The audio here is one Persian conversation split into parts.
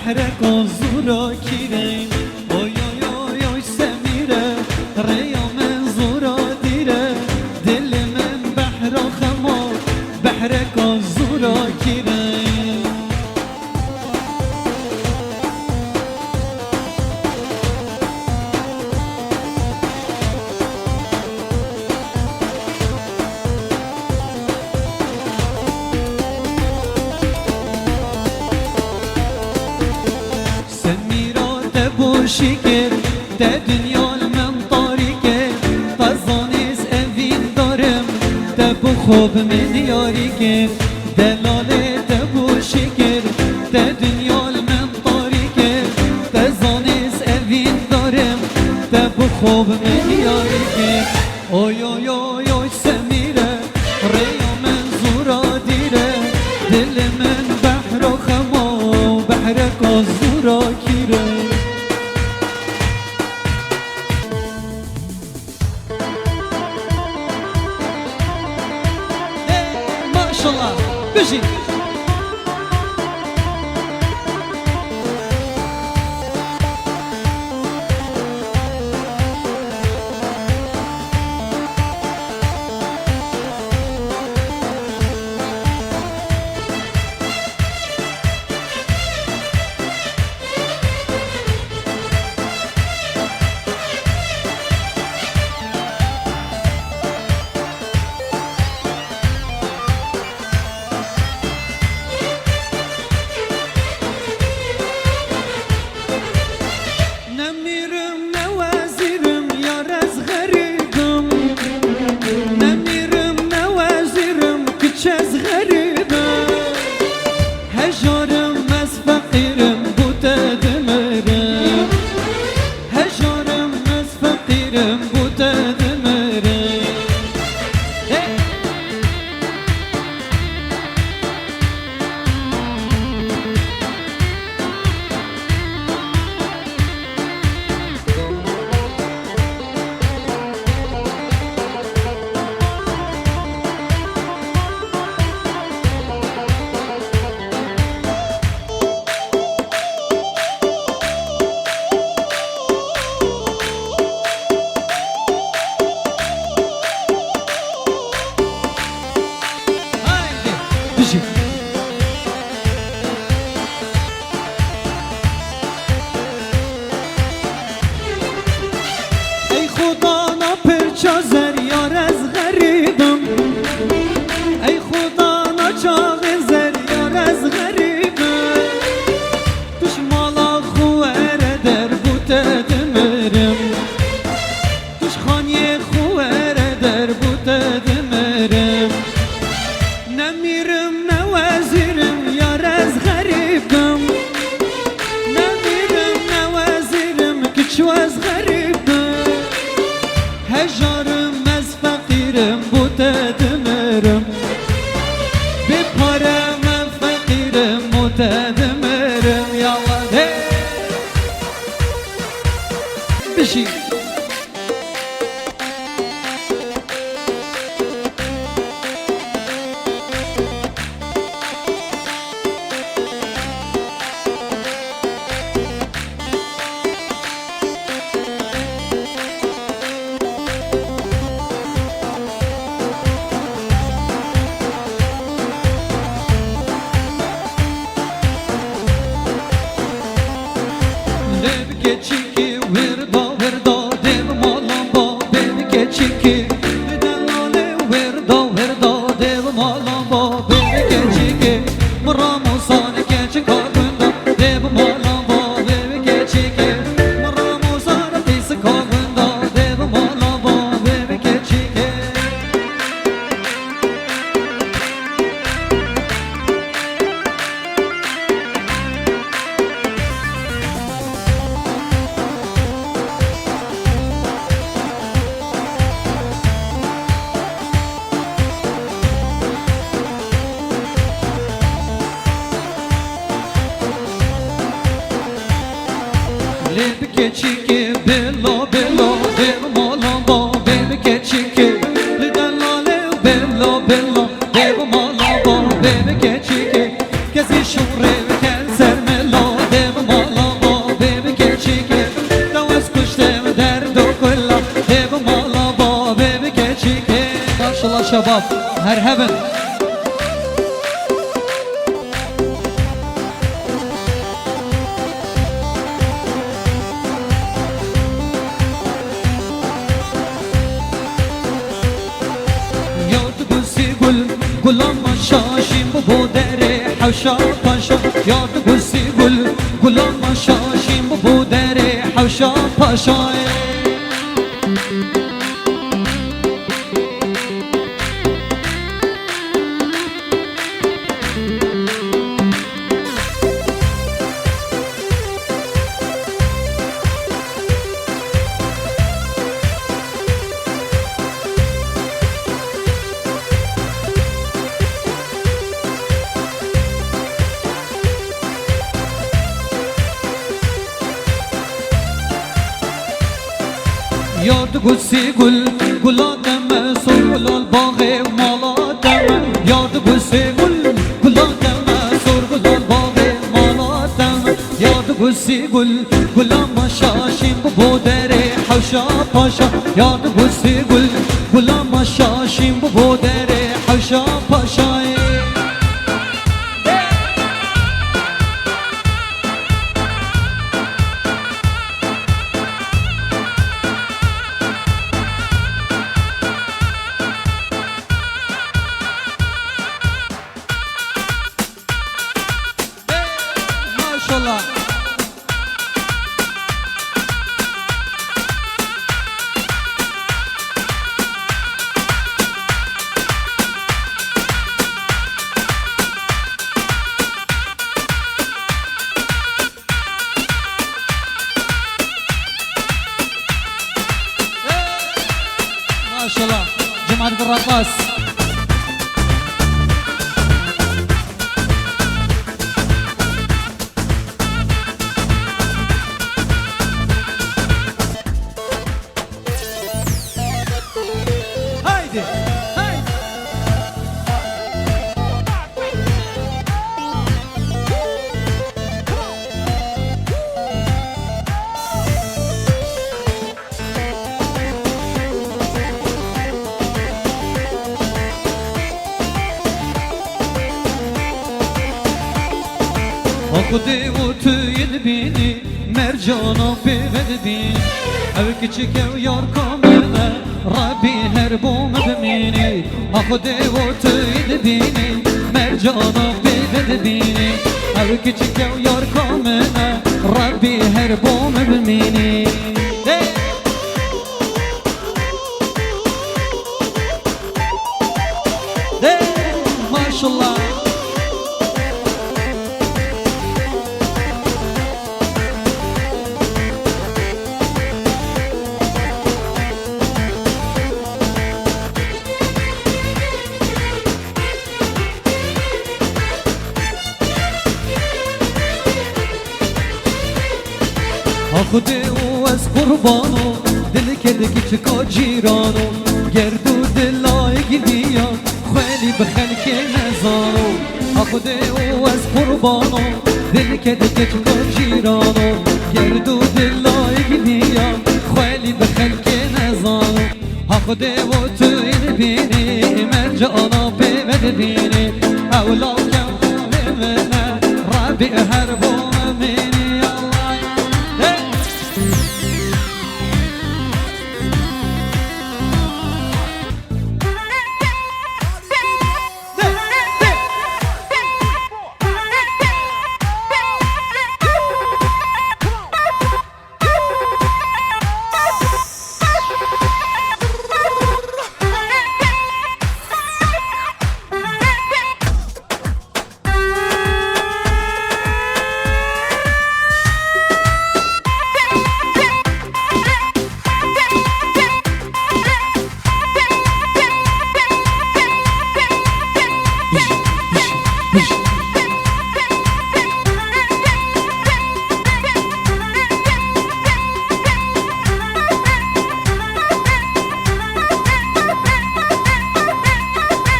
بحرك الزورا كيرين اوي اوي اوي اوي سميرة ريا من زورا ديرة دل من بحر خمار بحرك الزورا كيرين شکر ده دنیا من طاریکه تزانیز اوین دارم ده بو خوب من یاری که دلاله ده بو شکر ده دنیا من طاریکه تزانیز اوین دارم ده بو خوب من یاری که اوی اوی اوی اوی سمیره ریا من زورا دیره دل من بحر و خما بحرک از زورا کیره ماشاءالله بجي ای خدا نا پرچازر یار از غریبم ای خدا نا چاغزر یار از غریبم توش مالا خواره در بوته دمرم توش خانی خواره در بوته دمرم نمیرم نوازیرم یار از غریبم نمیرم نوازیرم کچو از غریبم هجارم از فقیرم بوده دمرم بپارم فقیرم بوده دمرم یالا بشی Çiki verda verda dev malamba beni çiki delale verda verda dev malamba beni çiki muramusan keçi kavunda dev malamba beni çiki muramusan pis kavunda dev malamba beni çiki Lep keçiki bello bello dev malamba bev keçiki lidallale bello bello dev malamba bev keçiki kesi şure kel sermelo dev شباب هر هبن یاد گوسی گل گلام شاشیم بو در حوشا پاشا یاد گوسی گل گلام شاشیم بو در حوشا پاشا یاد گوسی گل گلادم سر گلال باغ مالاتم یاد گوسی گل گلادم سر گلال باغ مالاتم یاد گوسی گل گلام شاشیم بو در حوشا پاشا یاد گوسی گل گلام شاشیم بو در حوشا پاشا ماشاءالله ماشاءالله جماعة الرقاص خودی و توی بینی مرجانا بیود بینی او کچک او یار کامله ربی هر بوم بمینی خودی و توی بینی مرجانا بیود بینی او کچک او یار کامله ربی هر بوم بمینی ماشاءالله خودی او از قربانو دل کدی چکا جیرانو گردو دلای گیدیا خیلی به خلک نزانو خودی او از قربانو دل کدی چکا جیرانو گردو دلای گیدیا خیلی به خلک نزانو خودی او تو این بینی مرجانا بیود بینی اولا کم بمنه ربی هر بوم منی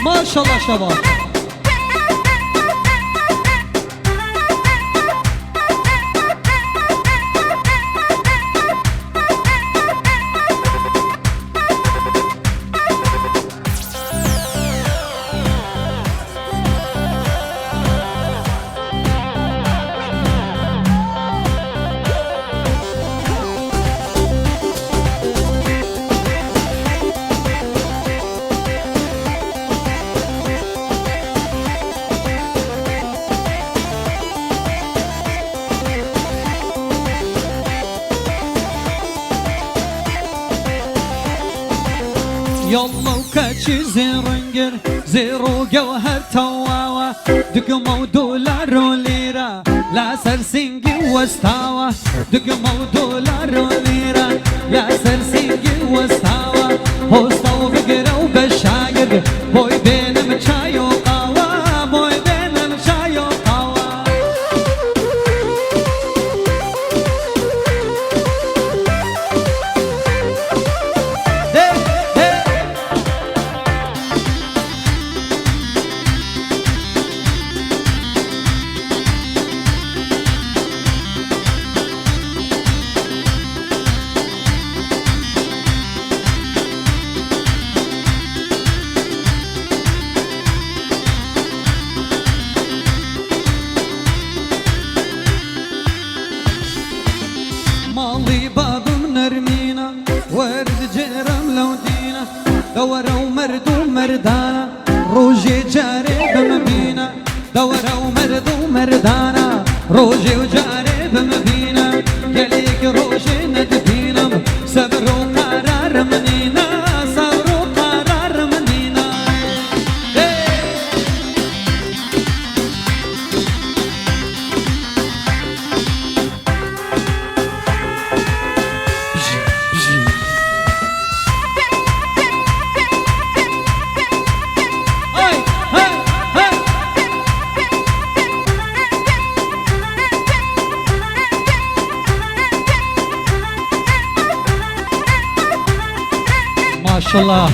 ماشاءالله شباب يلا وكاتشي زيرنجر زيرو جوهر تواوا دقمو دولار وليرة لا سرسنجي واستاوا دقمو دولار وليرة لا سرسنجي واستاوا هوستو بقرو بشاير بوي بينم چايو قاوا بوي بينم چايو قاوا مالي بابم نرمينا ورد جرم لو دينا دورة ومرد ومردانا روجي جاري بمبينا دورة ومرد ومردانا روجي وجاري بمبينا قليك روجي ندبينا صبر وقرار منينا صبر وقرار منينا ما شاء الله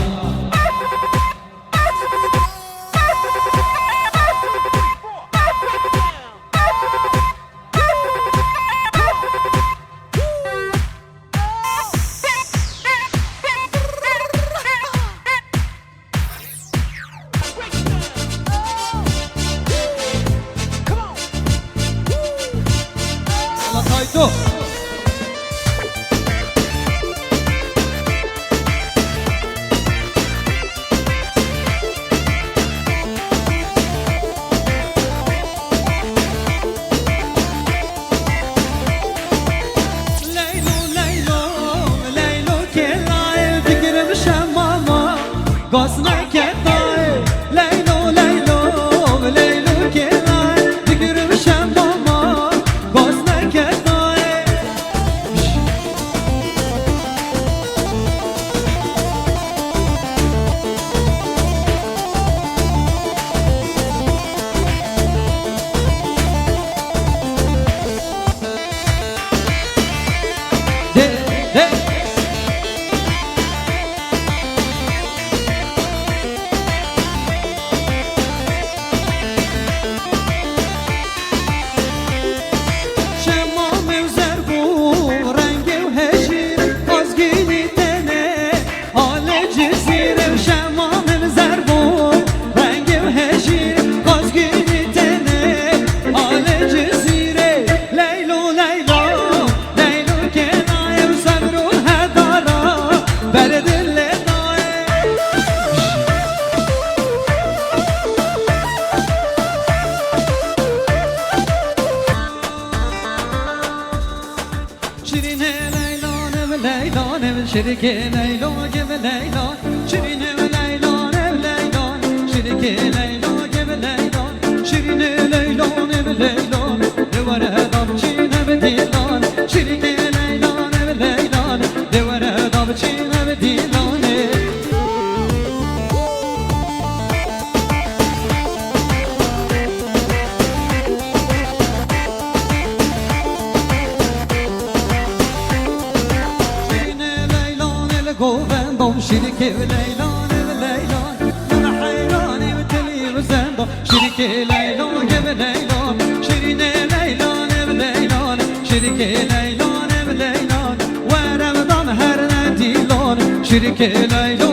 الله طايتو قصنا كتاي ليلو ليلو ليلو كتاي تقرب شماما قصنا كتاي شركة ليلون جيب ليلون شيرين ليلون بليلون شركة ليلون جيب ليلون شيرين ليلون بليلون دورة ضبطين بديلون شركة ليلون بليلون دورة ضبطين بديلون شركة ليلون بليلون أنا حيراني وتلي وزندو شركة ليلون بليلون شيرين ليلون بليلون شركة ليلون بليلون ورمضان هر نديلون شركة ليلون